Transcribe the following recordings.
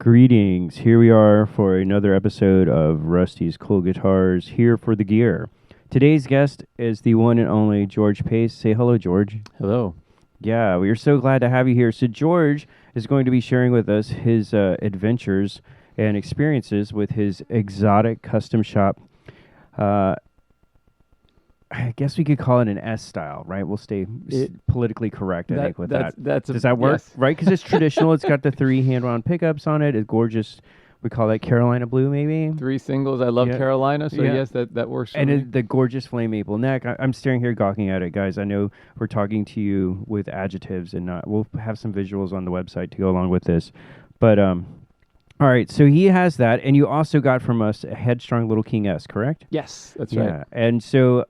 Greetings. Here we are for another episode of Rusty's Cool Guitars, here for the gear. Today's guest is the one and only George Pace. Say hello, George. Hello. Yeah, we are so glad to have you here. So George is going to be sharing with us his adventures and experiences with his Xotic custom shop. I guess we could call it an S style, right? We'll stay politically correct, I think, with that. Does that work? Yes. Right? Because it's traditional. It's got the 3 hand-wound pickups on it. It's gorgeous. We call that Carolina Blue, maybe? 3 singles. I love Carolina, so yes, that works for me. And the gorgeous flame maple neck. I'm staring here gawking at it, guys. I know we're talking to you with adjectives, and we'll have some visuals on the website to go along with this. But, all right, so he has that, and you also got from us a Headstrong Little King S, correct? Yes, that's right. Yeah, and so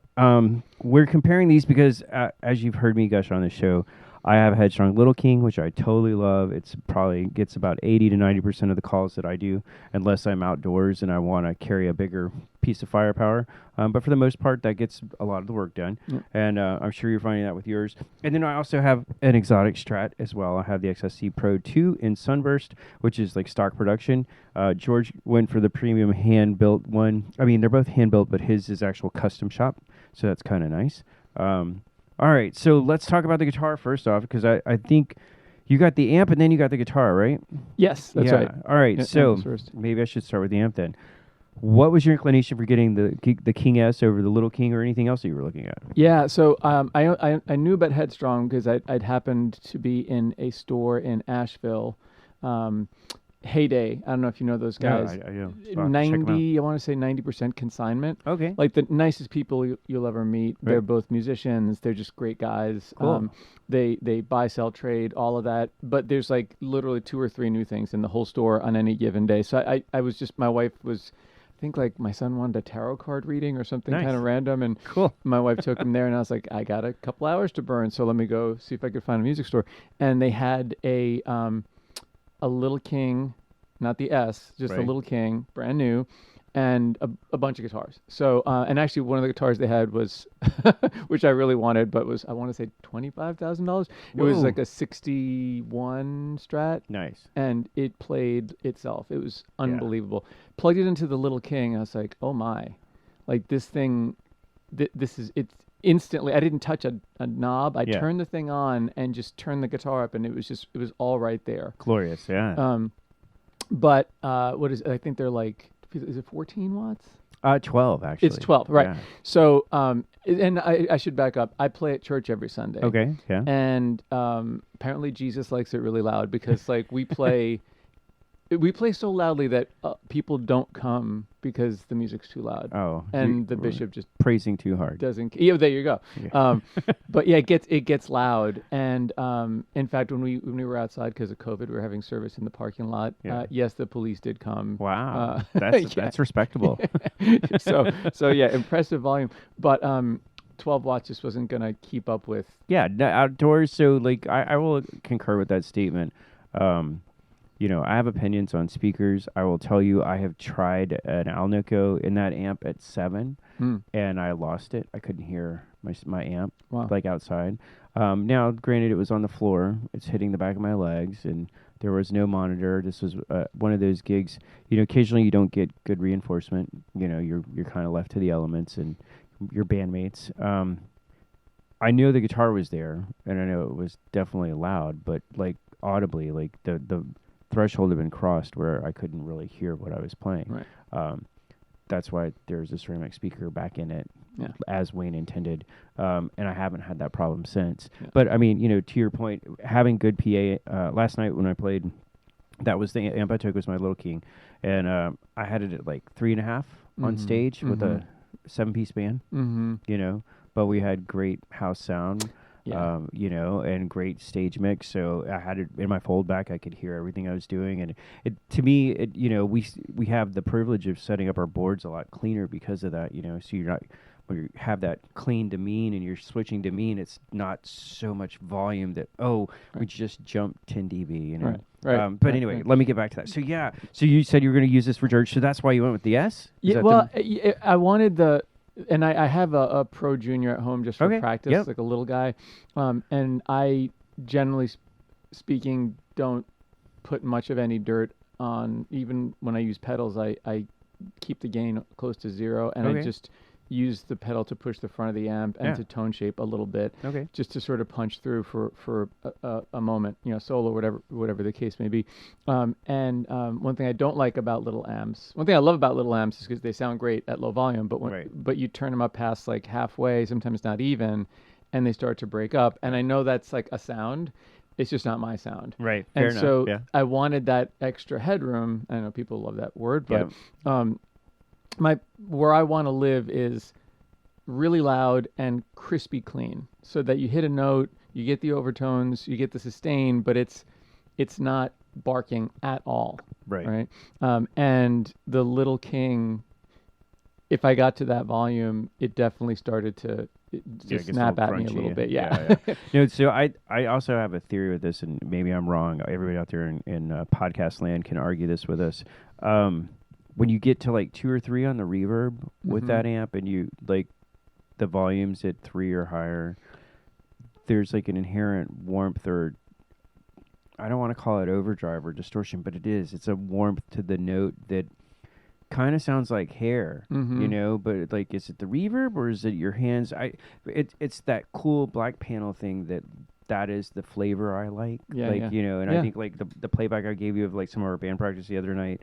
we're comparing these because, as you've heard me gush on the show, I have a Headstrong Little King, which I totally love. It's probably gets about 80 to 90% of the calls that I do, unless I'm outdoors and I want to carry a bigger piece of firepower. But for the most part, that gets a lot of the work done. Yeah. And I'm sure you're finding that with yours. And then I also have an Xotic Strat as well. I have the XSC Pro 2 in Sunburst, which is like stock production. George went for the premium hand-built one. I mean, they're both hand-built, but his is actual custom shop, so that's kind of nice. All right, so let's talk about the guitar first off, because I think you got the amp and then you got the guitar, right? Yes, that's right. All right, so maybe I should start with the amp then. What was your inclination for getting the King S over the Little King or anything else that you were looking at? Yeah, so I knew about Headstrong because I'd happened to be in a store in Asheville. Heyday. I don't know if you know those guys. Yeah, I do. 90, I want to say 90% consignment. Okay. Like the nicest people you'll ever meet. Right. They're both musicians. They're just great guys. Cool. They buy, sell, trade, all of that. But there's like literally 2 or 3 new things in the whole store on any given day. So I was just, my wife was, I think like my son wanted a tarot card reading or something kind of random. And cool. My wife took him there and I was like, I got a couple hours to burn. So let me go see if I could find a music store. And they had a Little King, not the S, just a Little King, brand new, and a bunch of guitars. So, and actually one of the guitars they had was, which I really wanted, but was, I want to say $25,000. It was like a 61 Strat. Nice. And it played itself. It was unbelievable. Yeah. Plugged it into the Little King. I was like, oh my, like this thing, it's instantly, I didn't touch a knob. I turned the thing on and just turned the guitar up, and it was all right there. Glorious, yeah. But what is? I think they're like, is it 14 watts? 12 actually. It's 12, right? Yeah. So, and I should back up. I play at church every Sunday. Okay, yeah. And apparently Jesus likes it really loud because like we play so loudly that people don't come because the music's too loud. Oh, and the bishop just praising too hard. Doesn't. Yeah, there you go. Yeah. But yeah, it gets loud. And in fact, when we were outside because of COVID, we were having service in the parking lot. Yeah. Yes, the police did come. Wow, that's respectable. so yeah, impressive volume. But 12 watts just wasn't gonna keep up with. Yeah, outdoors. So like, I will concur with that statement. You know, I have opinions on speakers. I will tell you, I have tried an Alnico in that amp at 7, and I lost it. I couldn't hear my amp like outside. Now, granted, it was on the floor. It's hitting the back of my legs, and there was no monitor. This was one of those gigs. You know, occasionally you don't get good reinforcement. You know, you're kind of left to the elements and your bandmates. I know the guitar was there, and I know it was definitely loud, but like audibly, like the threshold had been crossed where I couldn't really hear what I was playing. Right. That's why there's a ceramic speaker back in it, as Wayne intended, and I haven't had that problem since. Yeah. But I mean, you know, to your point, having good PA. Last night when I played, that was the amp I took was my Little King, and I had it at like 3.5 on stage with a 7-piece band. You know, but we had great house sound. Yeah. You know, and great stage mix. So I had it in my foldback. I could hear everything I was doing, and to me, you know, we have the privilege of setting up our boards a lot cleaner because of that. You know, so you're not, when you have that clean to mean and you're switching to mean, it's not so much volume that we just jumped 10 dB. You know, right. But anyway, let me get back to that. So yeah, so you said you were going to use this for George. So that's why you went with the S? Yeah. Well, I wanted the. And I have a Pro Junior at home just for practice, like a little guy. And I, generally speaking, don't put much of any dirt even when I use pedals, I keep the gain close to 0, and I just use the pedal to push the front of the amp and to tone shape a little bit, just to sort of punch through for a moment, solo, whatever the case may be. One thing I don't like about little amps, one thing I love about little amps is because they sound great at low volume, but you turn them up past like halfway, sometimes not even, and they start to break up. And I know that's like a sound. It's just not my sound. Right. And Fair so enough. I wanted that extra headroom. I know people love that word, but where I want to live is really loud and crispy clean, so that you hit a note, you get the overtones, you get the sustain, but it's not barking at all. Right. And the Little King, if I got to that volume, it definitely started to snap at me a little bit. Yeah. So I also have a theory with this, and maybe I'm wrong. Everybody out there in podcast land can argue this with us. When you get to like 2 or 3 on the reverb with that amp, and you like the volumes at 3 or higher, there's like an inherent warmth, or I don't want to call it overdrive or distortion, but it is. It's a warmth to the note that kind of sounds like hair, but like, is it the reverb or is it your hands? It's that cool black panel thing that is the flavor I like. I think like the playback I gave you of like some of our band practice the other night,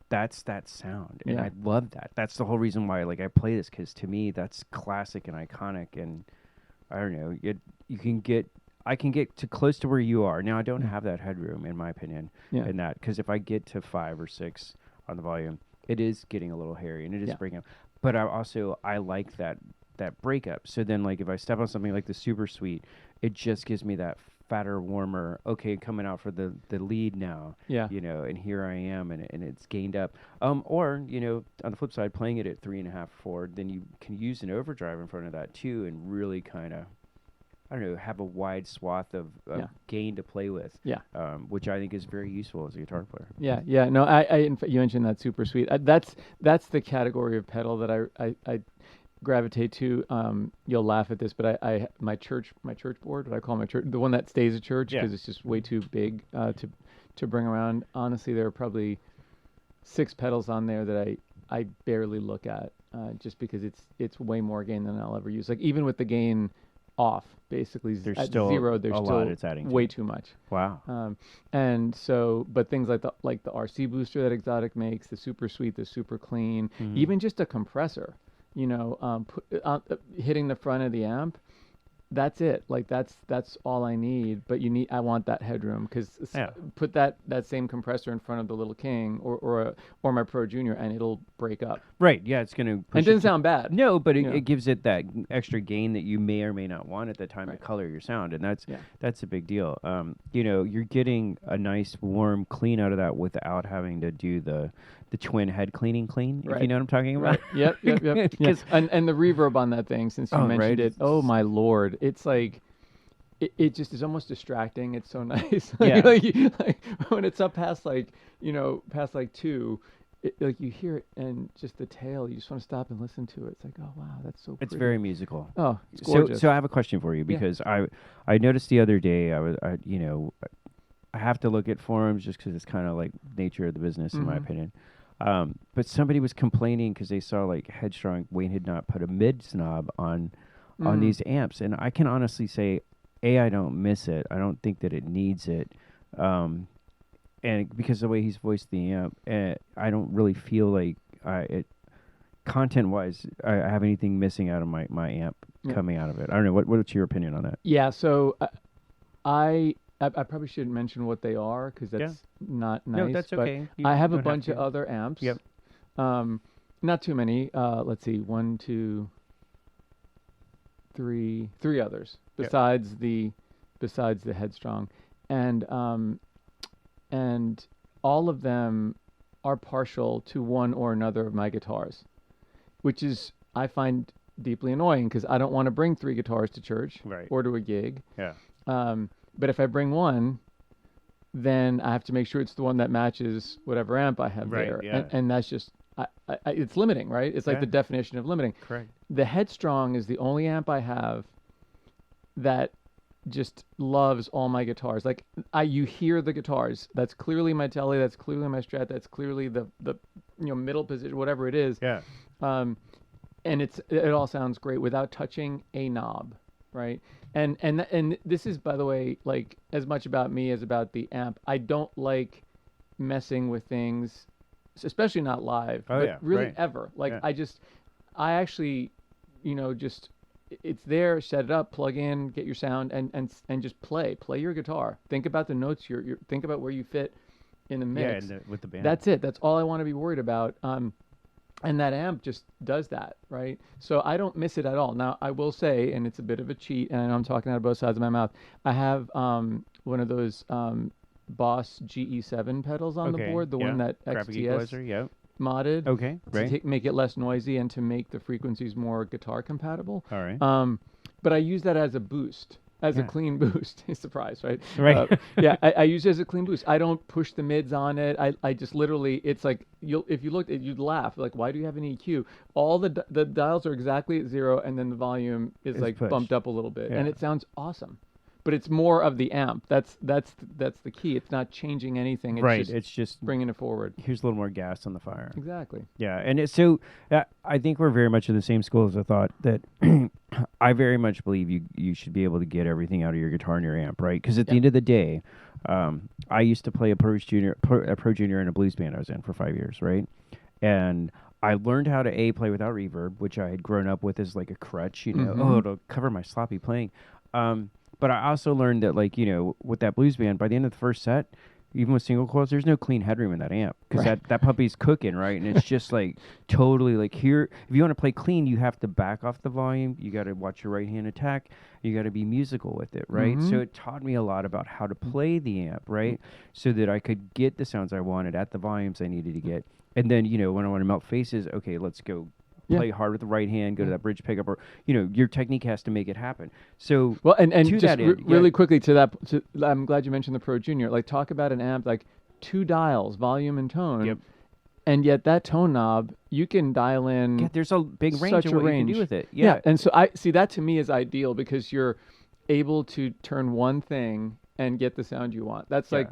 that's that sound, and I love that. That's the whole reason why like I play this, because to me that's classic and iconic. And I don't know, I can get to close to where you are now. I don't have that headroom, in my opinion, in that, because if I get to 5 or 6 on the volume, it is getting a little hairy and it is breaking up. But I like that breakup. So then, like, if I step on something like the Super Sweet, it just gives me that fatter, warmer, coming out for the lead now. And here I am, and it's gained up. Or, on the flip side, playing it at 3.5, 4, then you can use an overdrive in front of that too, and really kind of, I don't know, have a wide swath of gain to play with. Which I think is very useful as a guitar player. No, you mentioned that Super Sweet. That's the category of pedal that I gravitate to. You'll laugh at this, but my church board, what I call my church, the one that stays at church, because it's just way too big to bring around. Honestly, there are probably 6 pedals on there that I barely look at, just because it's way more gain than I'll ever use. Like, even with the gain off, basically there's at still 0, there's still lot it's adding way too much. Wow. And so, but things like the RC booster that Xotic makes, the Super Sweet, the Super Clean, even just a compressor, hitting the front of the amp, that's it. Like, that's all I need. But I want that headroom, because put that same compressor in front of the Little King or my Pro Junior, and it'll break up. Right. Yeah, it's gonna. And it doesn't sound bad. No, but it gives it that extra gain that you may or may not want at the time to color your sound, and that's a big deal. You're getting a nice warm clean out of that without having to do the twin head clean. If you know what I'm talking about. Yep. And the reverb on that thing, since you mentioned it, oh my Lord, it's like it just is almost distracting. It's so nice. Like when it's up past like 2, like you hear it, and just the tail, you just want to stop and listen to it. It's like, oh wow, that's so pretty. It's very musical. Oh, it's gorgeous. So I have a question for you, because I noticed the other day I have to look at forums just because it's kind of like nature of the business, in my opinion. But somebody was complaining because they saw like Headstrong, Wayne had not put a mid knob on these amps, and I can honestly say, I don't miss it. I don't think that it needs it, and because the way he's voiced the amp, I don't really feel like content-wise, I have anything missing out of my amp coming out of it. I don't know. What's your opinion on that? Yeah. So I probably shouldn't mention what they are, because that's not nice. No, that's okay. I have a bunch of other amps. Yep. Not too many. Let's see, 1, 2, 3 others besides the Headstrong, and all of them are partial to one or another of my guitars, which is, I find, deeply annoying, because I don't want to bring 3 guitars to church or to a gig. But if I bring one, then I have to make sure it's the one that matches whatever amp I have there. And that's just, it's limiting, right? It's like the definition of limiting. Correct. The Headstrong is the only amp I have that just loves all my guitars. Like you hear the guitars. That's clearly my Tele. That's clearly my Strat. That's clearly the middle position, whatever it is. Yeah. And it all sounds great without touching a knob, right? And this is, by the way, like as much about me as about the amp. I don't like messing with things, especially not live. Oh, but yeah, really right. ever. Like Yeah. I actually, just it's there, set it up, plug in, get your sound, and just play your guitar. Think about the notes. You're think about where you fit in the mix. Yeah, with the band. That's it. That's all I want to be worried about. And that amp just does that, right? So I don't miss it at all. Now, I will say, and it's a bit of a cheat, and I know I'm talking out of both sides of my mouth, I have one of those Boss GE7 pedals on the board, the one that XTS modded to make it less noisy and to make the frequencies more guitar compatible. All right. But I use that as a boost. As a clean boost. Surprise, right? Right. I use it as a clean boost. I don't push the mids on it. I just literally, it's like, if you looked, you'd laugh. Like, why do you have an EQ? All the dials are exactly at 0, and then the volume is like pushed. bumped up a little bit. And it sounds awesome. But it's more of the amp. That's the key. It's not changing anything. It's just bringing it forward. Here's a little more gas on the fire. Exactly. Yeah, and so I think we're very much in the same school as I thought that I very much believe you should be able to get everything out of your guitar and your amp, right? Because at the end of the day, I used to play a pro junior in a blues band I was in for 5 years, right? And I learned how to play without reverb, which I had grown up with as like a crutch, to cover my sloppy playing. But I also learned that, like, with that blues band, by the end of the first set, even with single coils, there's no clean headroom in that amp because that puppy's cooking, right? And it's just like totally like here. If you want to play clean, you have to back off the volume. You got to watch your right hand attack. You got to be musical with it, right? So it taught me a lot about how to play the amp, right? So that I could get the sounds I wanted at the volumes I needed to get. And then, when I want to melt faces, okay, let's go. Play hard with the right hand, go to that bridge pickup, or your technique has to make it happen. So well, and to just that end, really quickly to that, I'm glad you mentioned the Pro Junior. Like, talk about an amp like 2 dials, volume and tone, and yet that tone knob you can dial in. Yeah, there's a big range of what you can do with it. Yeah, and so I see that to me is ideal because you're able to turn one thing and get the sound you want. That's like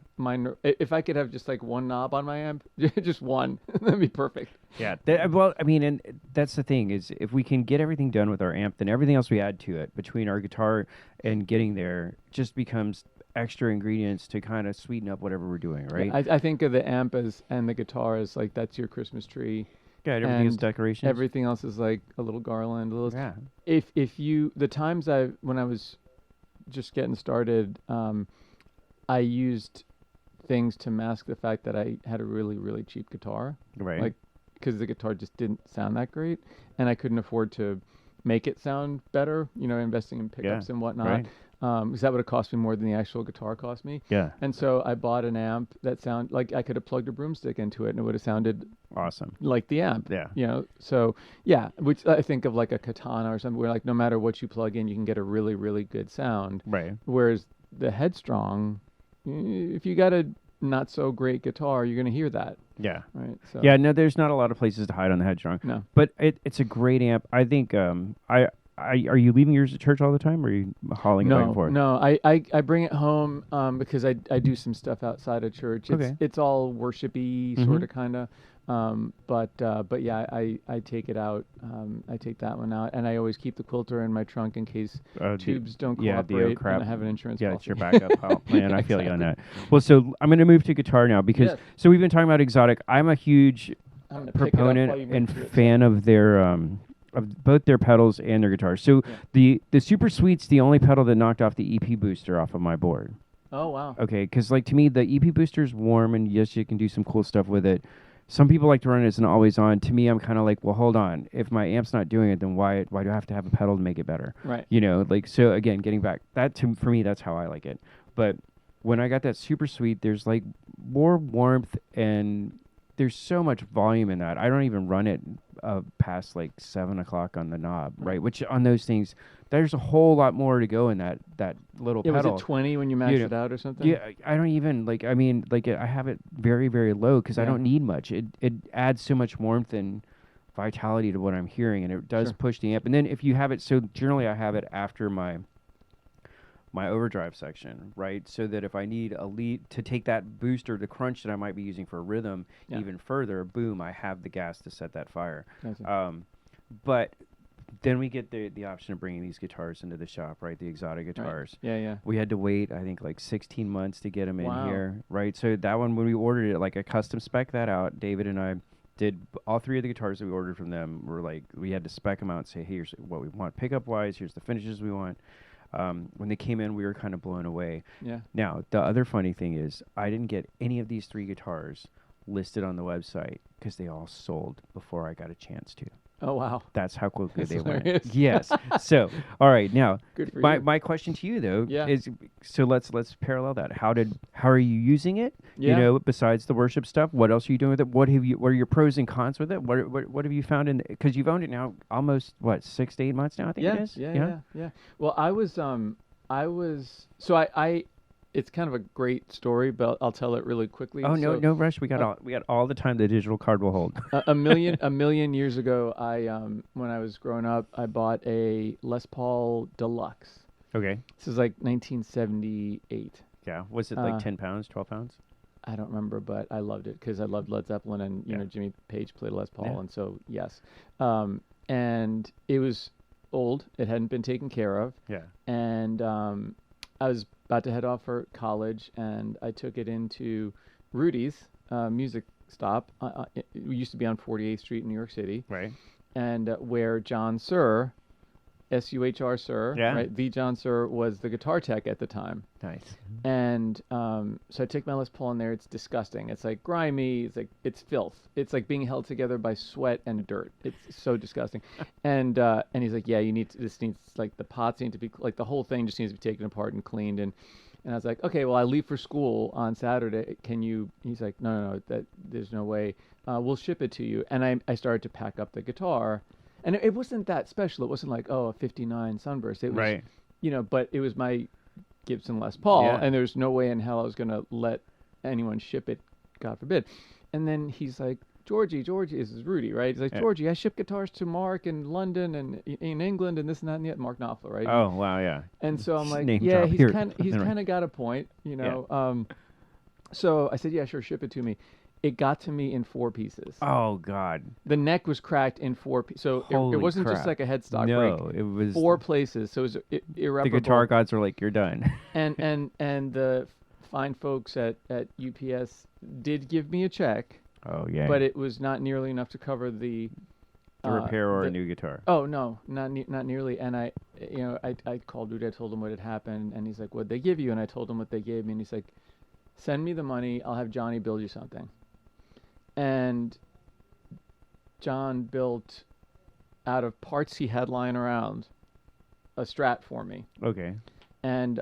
if I could have just like one knob on my amp, just one, that'd be perfect. Yeah. Well, I mean, and that's the thing is if we can get everything done with our amp, then everything else we add to it between our guitar and getting there just becomes extra ingredients to kind of sweeten up whatever we're doing, right? Yeah, I think of the amp and the guitar as like that's your Christmas tree. Yeah, everything is decorations. Everything else is like a little garland. Yeah. The times when I was just getting started, I used things to mask the fact that I had a really, really cheap guitar. Right. Like, because the guitar just didn't sound that great, and I couldn't afford to make it sound better, investing in pickups and whatnot. Right. Because that would have cost me more than the actual guitar cost me. Yeah. And so I bought an amp that sounded like I could have plugged a broomstick into it and it would have sounded awesome. Like the amp. Yeah. So yeah, which I think of like a Katana or something where like no matter what you plug in, you can get a really, really good sound. Right. Whereas the Headstrong, if you got a not so great guitar, you're going to hear that. Yeah. Right. So. Yeah. No, there's not a lot of places to hide on the Headstrong. No. But it's a great amp. I think. Are you leaving yours at church all the time, or are you hauling it back and forth? No. I bring it home because I do some stuff outside of church. It's all worshipy sort of kind of. But yeah, I take it out. I take that one out, and I always keep the quilter in my trunk in case tubes don't cooperate. And I have an insurance policy. It's your backup. Oh, man, I feel you on that. Well, so I'm going to move to guitar now because so we've been talking about Xotic. I'm a huge proponent and fan of their of both their pedals and their guitars. So the Super Sweet's the only pedal that knocked off the EP booster off of my board. Oh wow. Okay, because like to me the EP booster's warm and yes you can do some cool stuff with it. Some people like to run it as an always on. To me, I'm kind of like, well, hold on. If my amp's not doing it, then why do I have to have a pedal to make it better? Right. Like so again, getting back for me, that's how I like it. But when I got that Super Sweet, there's like more warmth and there's so much volume in that. I don't even run it past like 7 o'clock on the knob, right? Which on those things, there's a whole lot more to go in that little pedal. Was it 20 when you maxed it out or something? Yeah, I don't even I have it very, very low because I don't need much. It adds so much warmth and vitality to what I'm hearing, and it does push the amp. And then if you have it, so generally I have it after my my overdrive section, right? So that if I need a lead to take that boost or the crunch that I might be using for rhythm even further, boom, I have the gas to set that fire. But then we get the option of bringing these guitars into the shop, right? The Xotic guitars. Right. Yeah. We had to wait, I think, like 16 months to get them in here, right? So that one, when we ordered it, like a custom spec that out, David and I did all 3 of the guitars that we ordered from them. Were like, we had to spec them out and say, hey, here's what we want pickup wise, here's the finishes we want. When they came in, we were kind of blown away. Yeah. Now, the other funny thing is, I didn't get any of these 3 guitars listed on the website because they all sold before I got a chance to. Oh, wow. That's how quickly they went. Yes. So, all right. Now, my question to you, though, is, so let's parallel that. How are you using it? You know, besides the worship stuff, what else are you doing with it? What are your pros and cons with it? What have you found because you've owned it now almost, 6 to 8 months now, I think it is? Yeah. Well, I it's kind of a great story, but I'll tell it really quickly. Oh, no rush. We got all the time the digital card will hold. a million years ago, when I was growing up, I bought a Les Paul Deluxe. Okay. This is like 1978. Yeah. Was it like 10 pounds, 12 pounds? I don't remember, but I loved it because I loved Led Zeppelin, and you know Jimmy Page played Les Paul, and so yes. And it was old. It hadn't been taken care of. Yeah. And I was about to head off for college, and I took it into Rudy's music stop. It used to be on 48th Street in New York City. Right. And where John Suhr, S-U-H-R Suhr, right? The John Suhr was the guitar tech at the time. Nice. And so I take my Les Paul in there. It's disgusting. It's like grimy. It's filth. It's like being held together by sweat and dirt. It's so disgusting. And he's like, yeah, this needs, like, the pots need to be, like, the whole thing just needs to be taken apart and cleaned. And I was like, okay, well, I leave for school on Saturday. He's like, no, there's no way. We'll ship it to you. And I started to pack up the guitar. And it wasn't that special. It wasn't like, a 59 Sunburst. It was, but it was my Gibson Les Paul, and there's no way in hell I was going to let anyone ship it, God forbid. And then he's like, Georgie, this is Rudy, right? He's like, Georgie, I ship guitars to Mark in London and in England and this and that and the other. Mark Knopfler, right? Oh, wow, yeah. And so I'm like, yeah, he's kind of got a point, you know. Yeah. So I said, yeah, sure, ship it to me. It got to me in 4 pieces. Oh, God. The neck was cracked in 4 pieces. So it wasn't just like a headstock break. No, it was 4 places. So it was irreparable. The guitar gods were like, you're done. and the fine folks at UPS did give me a check. Oh, yeah. But it was not nearly enough to cover the repair or a new guitar. Oh, no, not nearly. And I called Rudy. I told him what had happened. And he's like, what'd they give you? And I told him what they gave me. And he's like, send me the money. I'll have Johnny build you something. And John built, out of parts he had lying around, a Strat for me. Okay. And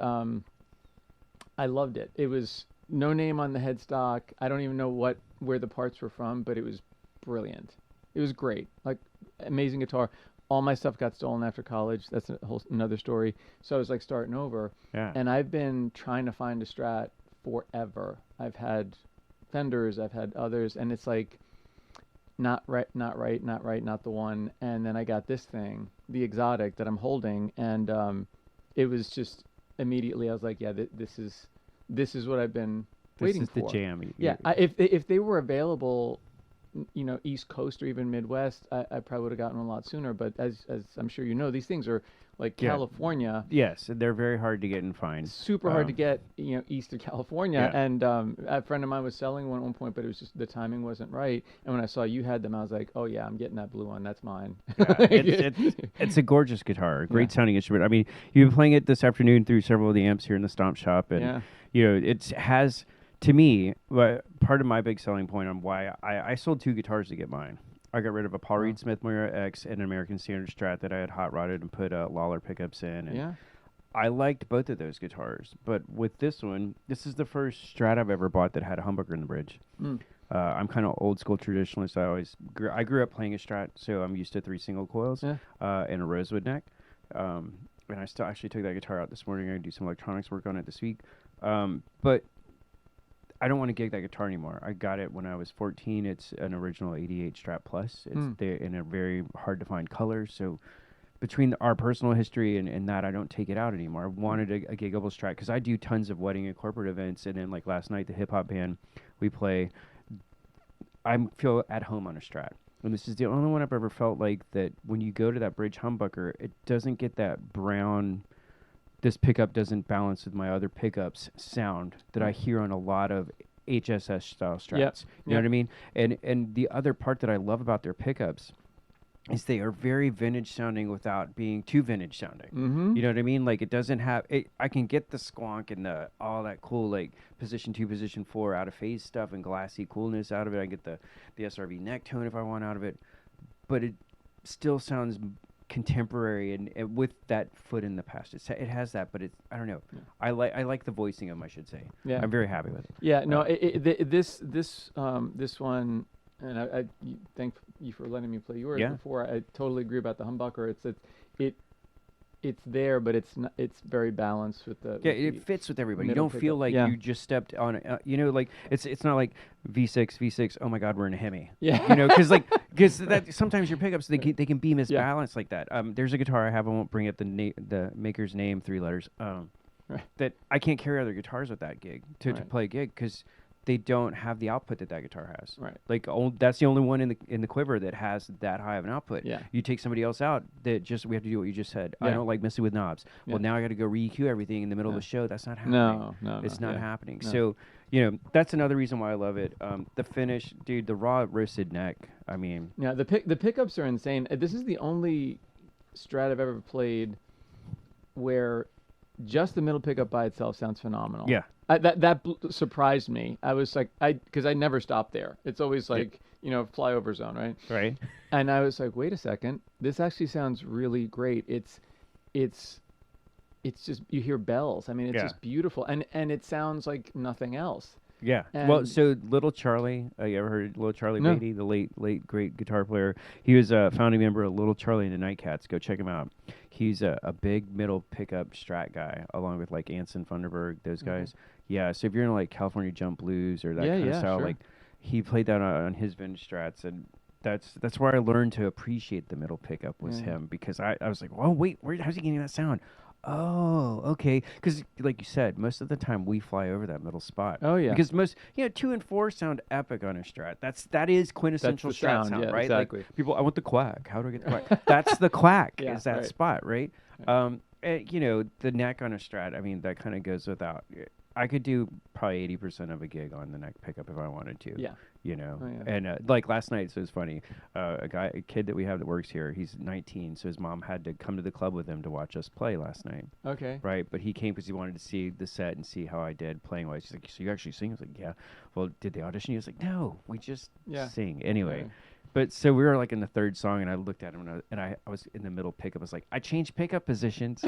I loved it. It was no name on the headstock. I don't even know where the parts were from, but it was brilliant. It was great. Like, amazing guitar. All my stuff got stolen after college. That's another story. So I was like starting over. Yeah. And I've been trying to find a Strat forever. I've had Fenders, I've had others, and it's like not right, not the one. And then I got this thing, the Xotic that I'm holding, and it was just immediately I was like, yeah, this is what I've been waiting for. This is the jam. Yeah, if they were available, East Coast or even Midwest, I probably would have gotten one a lot sooner. But as I'm sure you know, these things are like California. Yes, they're very hard to get and find. Super hard to get, east of California. Yeah. And a friend of mine was selling one at one point, but it was just the timing wasn't right. And when I saw you had them, I was like, oh yeah, I'm getting that blue one. That's mine. Yeah, it's a gorgeous guitar, great sounding instrument. I mean, you've been playing it this afternoon through several of the amps here in the Stomp Shop, and it has. To me, part of my big selling point on why I sold 2 guitars to get mine. I got rid of a Paul Reed Smith Moira X and an American Standard Strat that I had hot rodded and put Lawler pickups in. And I liked both of those guitars, but with this one, this is the first Strat I've ever bought that had a humbucker in the bridge. I'm kind of old school traditionalist. I grew up playing a Strat, so I'm used to 3 single coils and a rosewood neck. And I still actually took that guitar out this morning. I'm going to do some electronics work on it this week. But I don't want to gig that guitar anymore. I got it when I was 14. It's an original 88 Strat Plus. It's in a very hard to find color. So between our personal history and that, I don't take it out anymore. I wanted a giggable Strat because I do tons of wedding and corporate events, and then like last night, the hip hop band we play, I feel at home on a Strat. And this is the only one I've ever felt like that when you go to that bridge humbucker, it doesn't get that brown, this pickup doesn't balance with my other pickups sound that I hear on a lot of HSS style Strats. Yep. You know what I mean? And the other part that I love about their pickups is they are very vintage sounding without being too vintage sounding. Mm-hmm. You know what I mean? Like it doesn't have it. I can get the squonk and the all that cool like position 2, position 4 out of phase stuff and glassy coolness out of it. I get the SRV neck tone if I want out of it, but it still sounds contemporary and with that foot in the past. It has that, but it's I don't know. Yeah. I like the voicing of them, I should say. Yeah, I'm very happy with it. Yeah, no, this one. And I thank you for letting me play yours before. I totally agree about the humbucker. It's there, but it's very balanced with the. Yeah, it fits with everybody. You don't feel like you just stepped on it. Like it's not like V6. Oh my God, we're in a Hemi. Yeah. Because that sometimes your pickups they can be misbalanced like that. There's a guitar I have. I won't bring up the maker's name, 3 letters. That I can't carry other guitars with that gig to play a gig because they don't have the output that guitar has. Right. Like that's the only one in the quiver that has that high of an output. Yeah. You take somebody else out that we have to do what you just said. Yeah. I don't like messing with knobs. Yeah. Well, now I got to go re-EQ everything in the middle of the show. That's not happening. No. It's not happening. No. So, that's another reason why I love it. The finish, dude, the raw roasted neck. I mean. Yeah, the pickups are insane. This is the only Strat I've ever played where just the middle pickup by itself sounds phenomenal. Yeah. That surprised me. I was like, because I never stop there. It's always like, flyover zone, right? Right. And I was like, wait a second, this actually sounds really great. It's just, you hear bells. I mean, it's just beautiful, and it sounds like nothing else. Yeah. Well, so Little Charlie, you ever heard Little Charlie Beatty, the late great guitar player? He was a founding member of Little Charlie and the Nightcats. Go check him out. He's a big middle pickup Strat guy, along with like Anson Funderburg, those guys. Yeah. So if you're in like California Jump Blues or that kind of style, like he played that on his vintage Strats, and that's where I learned to appreciate the middle pickup was him, because I was like, well, wait, how's he getting that sound? Oh, okay. Because, like you said, most of the time we fly over that middle spot. Oh yeah. Because most, 2 and 4 sound epic on a Strat. That is quintessential Strat sound, right? Exactly. Like people, I want the quack. How do I get the quack? That's the quack. Is that spot, right? Yeah. The neck on a Strat. I mean, that kind of goes without. I could do probably 80% of a gig on the neck pickup if I wanted to. Yeah. And like last night, so it's funny. A kid that we have that works here, he's 19, so his mom had to come to the club with him to watch us play last night. Okay. Right, but he came because he wanted to see the set and see how I did playing wise. He's like, so you actually sing? I was like, yeah. Well, did they audition? He was like, no, we just sing. Anyway. Okay. But so we were like in the 3rd song, and I looked at him, and I was in the middle pickup. I was like, I changed pickup positions.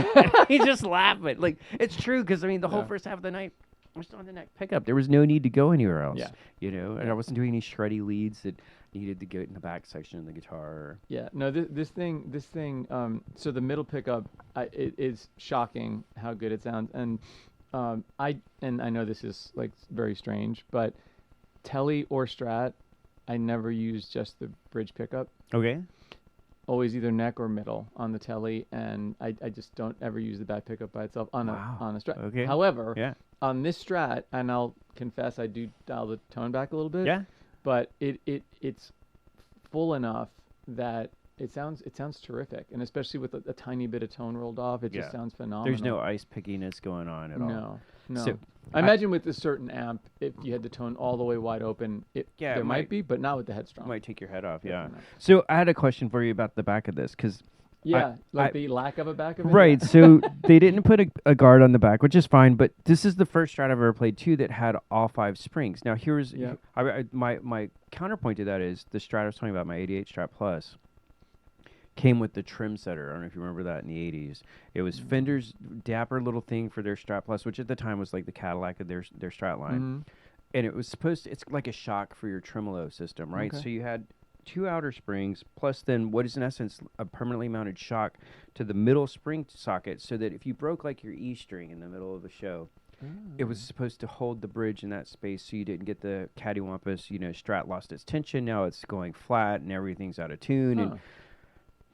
He just laughed. But like, it's true, because I mean, the whole first half of the night, I was on the neck pickup. There was no need to go anywhere else. Yeah. And I wasn't doing any shreddy leads that needed to get in the back section of the guitar. Yeah. No, this thing. So the middle pickup, it is shocking how good it sounds. And I know this is like very strange, but Tele or Strat, I never use just the bridge pickup. Okay. Always either neck or middle on the Tele, and I just don't ever use the back pickup by itself on a Strat. Okay. However, on this Strat, and I'll confess I do dial the tone back a little bit. Yeah. But it's full enough that it sounds terrific, and especially with a tiny bit of tone rolled off, it just sounds phenomenal. There's no ice pickiness going on at all. No. So I imagine with a certain amp, if you had the tone all the way wide open, there might be, but not with the Headstrong. It might take your head off, yeah. So I had a question for you about the back of this, because the lack of a back of it. Right, so they didn't put a guard on the back, which is fine, but this is the first Strat I've ever played too that had all 5 springs. Now here's my counterpoint to that is the Strat I was talking about, my 88 Strat Plus, came with the trim setter. I don't know if you remember that in the 80s. It was Fender's dapper little thing for their Strat Plus, which at the time was like the Cadillac of their Strat line. Mm-hmm. And it was it's like a shock for your tremolo system, right? Okay. So you had 2 outer springs, plus then what is in essence a permanently mounted shock to the middle spring socket, so that if you broke like your E string in the middle of the show, it was supposed to hold the bridge in that space, so you didn't get the cattywampus, Strat lost its tension, now it's going flat and everything's out of tune. And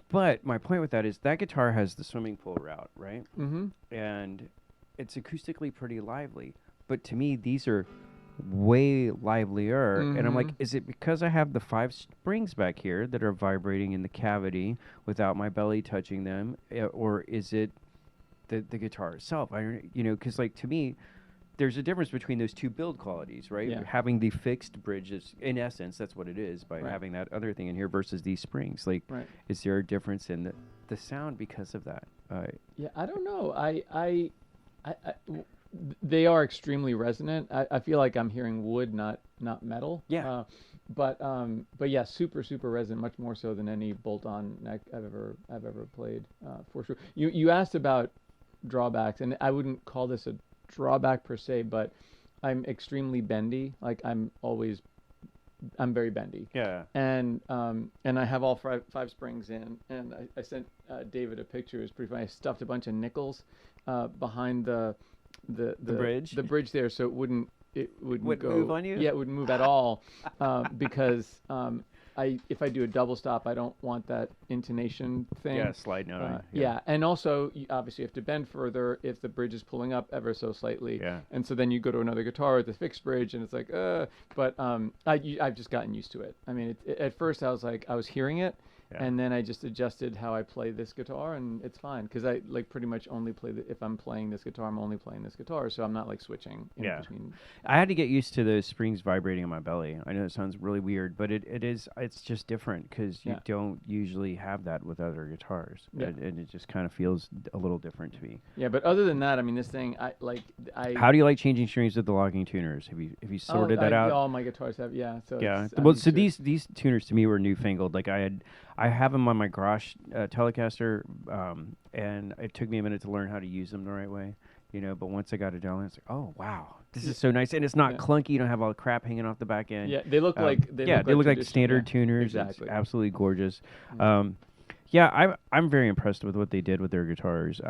But my point with that is that guitar has the swimming pool route, right? Mm-hmm. And it's acoustically pretty lively. But to me, these are way livelier. Mm-hmm. And I'm like, is it because I have the 5 springs back here that are vibrating in the cavity without my belly touching them? Or is it the guitar itself? Because like to me, there's a difference between those two build qualities, right? Yeah. Having the fixed bridges, in essence, that's what it is by Right. having that other thing in here versus these springs. Like, Right. is there a difference in the sound because of that? Yeah, I don't know. They are extremely resonant. I feel like I'm hearing wood, not metal. Yeah. But yeah, super resonant, much more so than any bolt-on neck I've ever played, for sure. You asked about drawbacks, and I wouldn't call this a drawback per se, but I'm extremely bendy. Like I'm very bendy. Yeah. And I have all 5 springs in, and I sent David a picture. It's pretty funny. I stuffed a bunch of nickels behind the bridge there, so it wouldn't go, move on you. Yeah, it wouldn't move at all, because if I do a double stop, I don't want that intonation thing. Yeah, sliding out. Yeah, and also you obviously have to bend further if the bridge is pulling up ever so slightly. Yeah. And so then you go to another guitar with a fixed bridge, and it's like, but I've just gotten used to it. I mean, at first I was hearing it. Yeah. And then I just adjusted how I play this guitar, and it's fine because I like pretty much only play if I'm playing this guitar, I'm only playing this guitar, so I'm not like switching in between. I had to get used to those springs vibrating on my belly. I know it sounds really weird, but it's just different because you don't usually have that with other guitars, and it just kind of feels a little different to me. Yeah, but other than that, I mean, this thing, How do you like changing strings with the locking tuners? Have you sorted that out? All my guitars have, yeah. So yeah. Well, so these tuners to me were newfangled. Like I have them on my garage Telecaster, and it took me a minute to learn how to use them the right way, but once I got it down, it's like, oh, wow, this is so nice. And it's not clunky. You don't have all the crap hanging off the back end. Yeah, they look like they look like standard tuners. Exactly. It's absolutely gorgeous. Yeah. I'm very impressed with what they did with their guitars.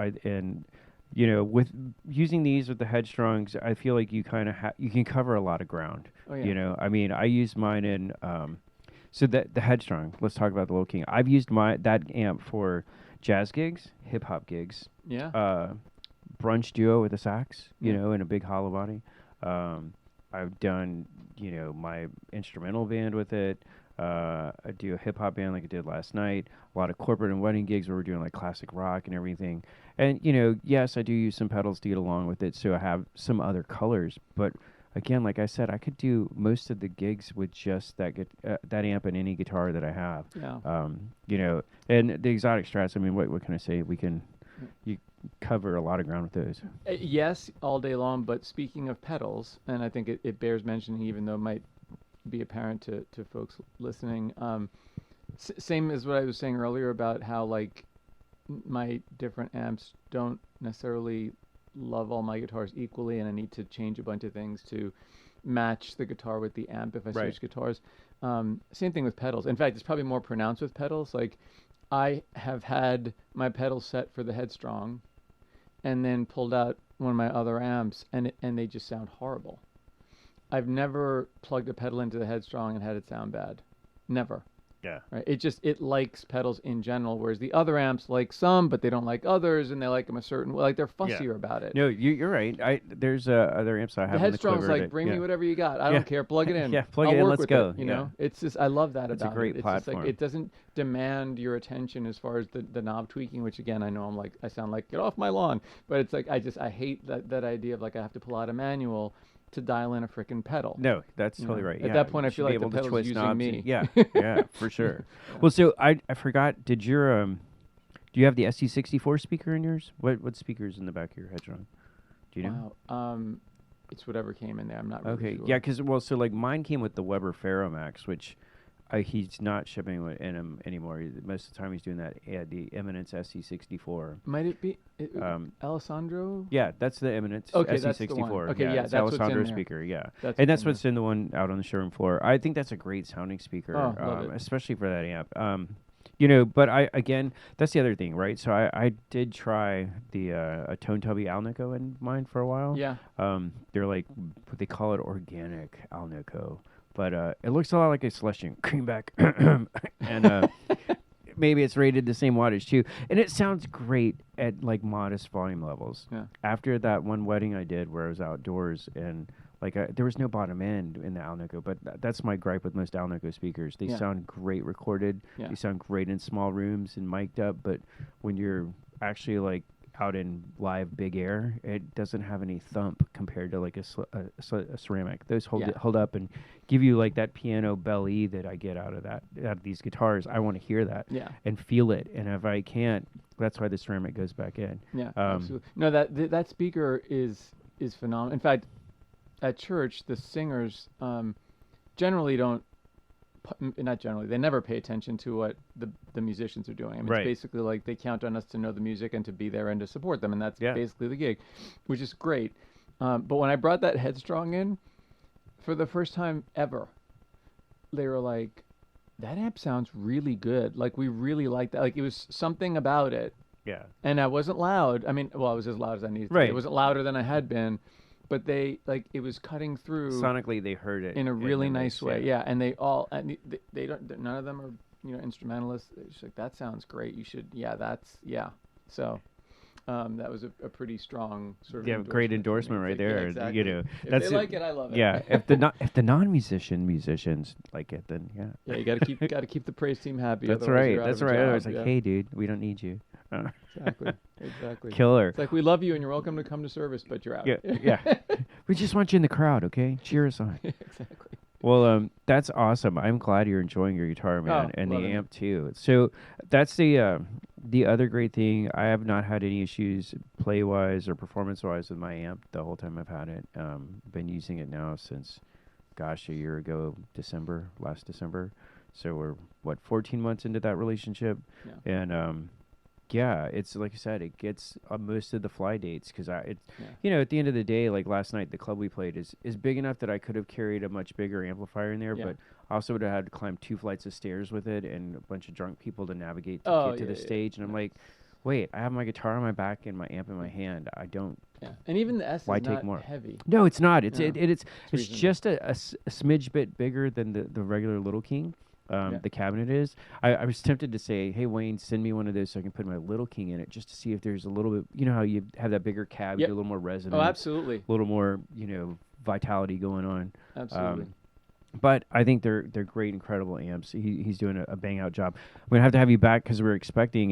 With using these with the Headstrongs, I feel like you kind of you can cover a lot of ground. Oh, yeah. I mean, I used mine in so the Headstrong. Let's talk about the Lil King. I've used that amp for jazz gigs, hip hop gigs. Yeah. Brunch duo with a sax, in a big hollow body. I've done, my instrumental band with it. I do a hip hop band like I did last night. A lot of corporate and wedding gigs where we're doing like classic rock and everything. And yes, I do use some pedals to get along with it, so I have some other colors. But again, like I said, I could do most of the gigs with just that amp and any guitar that I have. Yeah. And the Xotic Strats. I mean, what can I say? You cover a lot of ground with those. Yes, all day long. But speaking of pedals, and I think it bears mentioning, even though it might be apparent to folks listening. Same as what I was saying earlier about how like my different amps don't necessarily love all my guitars equally, and I need to change a bunch of things to match the guitar with the amp if I switch guitars. Same thing with pedals. In fact, it's probably more pronounced with pedals. Like I have had my pedal set for the Headstrong and then pulled out one of my other amps, and they just sound horrible. I've never plugged a pedal into the Headstrong and had it sound bad. Never. Yeah. Right. It likes pedals in general, whereas the other amps like some, but they don't like others, and they like them a certain way. Like they're fussier about it. No, you're right. There's other amps I have. The Headstrong's like, bring me whatever you got. I don't care. Plug it in. Plug it in. Let's go. You know, it's just I love that about it. It's a great platform. Just like, it doesn't demand your attention as far as the knob tweaking, which again I know I sound like get off my lawn, but it's like I hate that idea of like I have to pull out a manual to dial in a frickin' pedal. No, that's totally right. At that point, I feel like the pedal's using me. Yeah, for sure. Well, so I forgot. Do you have the SC64 speaker in yours? What speaker's in the back of your Headstrong? Do you know? Wow. It's whatever came in there. I'm not really sure. Yeah, because so like mine came with the Weber Ferromax, which he's not shipping in him anymore. Most of the time he's doing that. The Eminence SC64. Might it be Alessandro? Yeah, that's the Eminence SC64. That's the one. Okay, that's Alessandro speaker. Yeah, and that's what's in the one out on the showroom floor. I think that's a great sounding speaker, love it. especially for that amp. But that's the other thing, right? So I did try a Tone Tubby Alnico in mine for a while. Yeah. They're like what they call it, organic Alnico. But it looks a lot like a Celestion Creamback, and maybe it's rated the same wattage too, and it sounds great at like modest volume levels. Yeah. After that one wedding I did where I was outdoors and like there was no bottom end in the Alnico, but that's my gripe with most Alnico speakers. They sound great recorded. Yeah. They sound great in small rooms and mic'd up, but when you're actually like out in live big air, it doesn't have any thump compared to like a ceramic. Those hold up and give you like that piano belly that I get out of these guitars. I want to hear that and feel it, and if I can't, that's why the ceramic goes back in. Yeah, absolutely. No, that speaker is phenomenal. In fact, at church, the singers generally don't. Not generally, they never pay attention to what the musicians are doing. I mean, it's basically like they count on us to know the music and to be there and to support them, and that's basically the gig, which is great. But when I brought that Headstrong in, for the first time ever, they were like, that amp sounds really good. Like, we really like that. Like, it was something about it. Yeah. And I wasn't loud. I mean, well, I was as loud as I needed to be. It wasn't louder than I had been. But they, like, it was cutting through. Sonically, they heard it. In a really nice way. Yeah. And they all, and they don't, none of them are, instrumentalists. They're just like, that sounds great. You should, So, that was a pretty strong sort of great endorsement right there. Yeah, exactly. If that's they like it, I love it. Yeah. if the musicians like it, then yeah. Yeah, you got to keep the praise team happy. That's right. That's right. I was like, hey, dude, we don't need you. Exactly. Killer. It's like, we love you and you're welcome to come to service, but you're out. Yeah. We just want you in the crowd, okay? Cheer us on. Exactly. Well, that's awesome. I'm glad you're enjoying your guitar, man, and the amp too. So that's the other great thing. I have not had any issues play-wise or performance-wise with my amp the whole time I've had it. Been using it now since, a year ago, last December. So we're 14 months into that relationship, and it's like I said, it gets most of the fly dates because at the end of the day, like last night, the club we played is big enough that I could have carried a much bigger amplifier in there, but I also would have had to climb 2 flights of stairs with it and a bunch of drunk people to navigate to get to the stage. And I'm like, wait, I have my guitar on my back and my amp in my hand. I don't. Yeah, and even the S why is take not more? Heavy. No, it's not. It's just a smidge bit bigger than the regular Little King. The cabinet is. I was tempted to say, hey, Wayne, send me one of those so I can put my Little King in it just to see if there's a little bit, how you have that bigger cab, get a little more resonance. Oh, absolutely. A little more, vitality going on. Absolutely. But I think they're great, incredible amps. He's doing a bang out job. I'm gonna have you back because we're expecting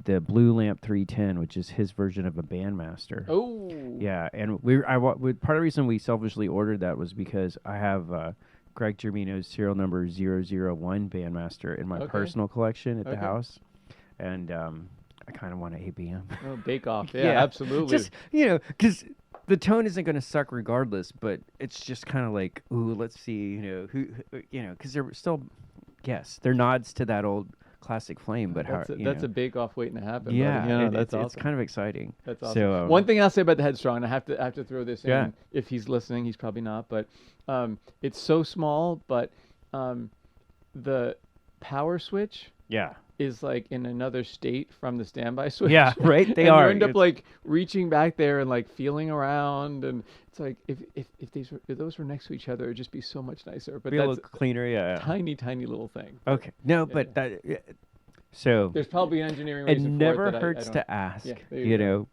the Blue Lamp 310, which is his version of a Bandmaster. Oh. Yeah, and part of the reason we selfishly ordered that was because I have Greg Germino's serial number 001 Bandmaster in my personal collection at the house, and I kind of want an ABM. Oh, bake off. Yeah, absolutely. Just because the tone isn't going to suck regardless, but it's just kind of like, ooh, let's see, who, because they're still, they're nods to that old classic flame, but that's a bake off waiting to happen. Yeah, that's awesome. It's kind of exciting. That's awesome. So, one thing I'll say about the Headstrong, and I have to throw this in if he's listening. He's probably not, but it's so small, but the power switch is like in another state from the standby switch. Yeah, right. They and are. You end up like reaching back there and like feeling around, and it's like if those were next to each other, it'd just be so much nicer. But be a little cleaner. Yeah. Tiny little thing. Okay. No, but that. So there's probably an engineering reason for it. It never hurts to ask,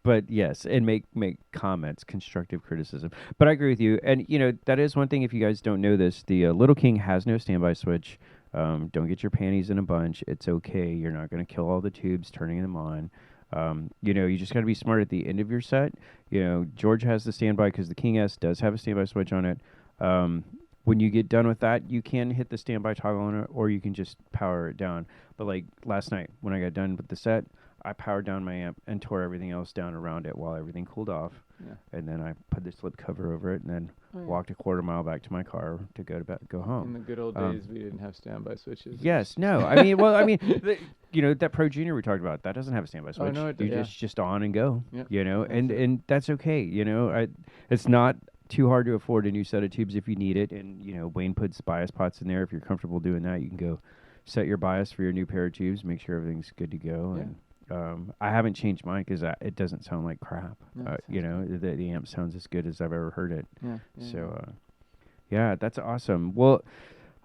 but yes, and make comments, constructive criticism. But I agree with you. And, that is one thing, if you guys don't know this, the Little King has no standby switch. Don't get your panties in a bunch. It's okay. You're not going to kill all the tubes turning them on. You just got to be smart at the end of your set. George has the standby because the King S does have a standby switch on it. When you get done with that, you can hit the standby toggle on it, or you can just power it down. But like last night, when I got done with the set, I powered down my amp and tore everything else down around it while everything cooled off. Yeah. And then I put the slip cover over it and then walked a quarter mile back to my car to go home. In the good old days, we didn't have standby switches. Yes, no. That Pro Junior we talked about, that doesn't have a standby switch. Oh, no, just on and go, Yep. and that's okay. It's not too hard to afford a new set of tubes if you need it. And, Wayne puts bias pots in there. If you're comfortable doing that, you can go set your bias for your new pair of tubes, make sure everything's good to go. Yeah. And I haven't changed mine because it doesn't sound like crap. No, the amp sounds as good as I've ever heard it. Yeah. So, that's awesome. Well,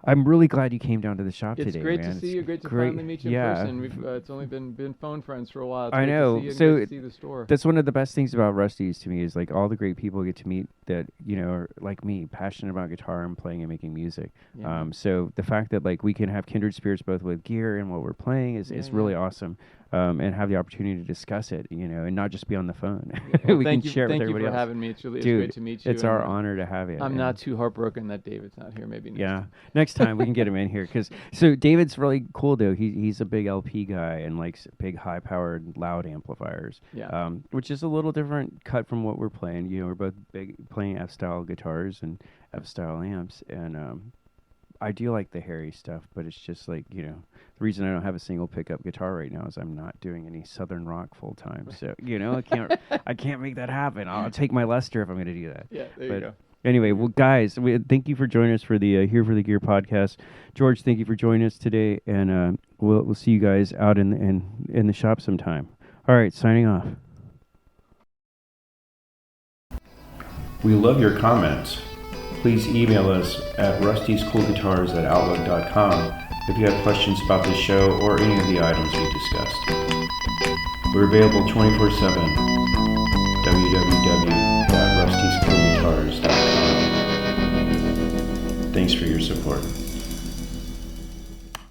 I'm really glad you came down to the shop It's today, great man. to see you. Great to great. finally meet you in person. We've it's only been phone friends for a while. It's I great know. To see you and So great to see the store. that's one of the best things about Rusty's to me is like all the great people get to meet that are like me, passionate about guitar and playing and making music. Yeah. So the fact that like we can have kindred spirits both with gear and what we're playing is really awesome. And have the opportunity to discuss it, and not just be on the phone. Well, we can share it with everybody else. Thank you for having me. It's Dude, great to meet you. It's our honor to have you. I'm not too heartbroken that David's not here. Maybe next time we can get him in here so David's really cool though. He's a big LP guy and likes big high powered loud amplifiers. Yeah. Which is a little different cut from what we're playing. We're both big playing F style guitars and F style amps and I do like the hairy stuff, but it's just like, the reason I don't have a single pickup guitar right now is I'm not doing any Southern rock full time. So, I can't make that happen. I'll take my Lester if I'm going to do that. Yeah, there you go. Anyway, well, guys, thank you for joining us for the Here for the Gear podcast. George, thank you for joining us today, and we'll see you guys out in the shop sometime. All right, signing off. We love your comments. Please email us at rustyscoolguitars@outlook.com if you have questions about this show or any of the items we discussed. We're available 24/7. www.rustyscoolguitars.com. Thanks for your support.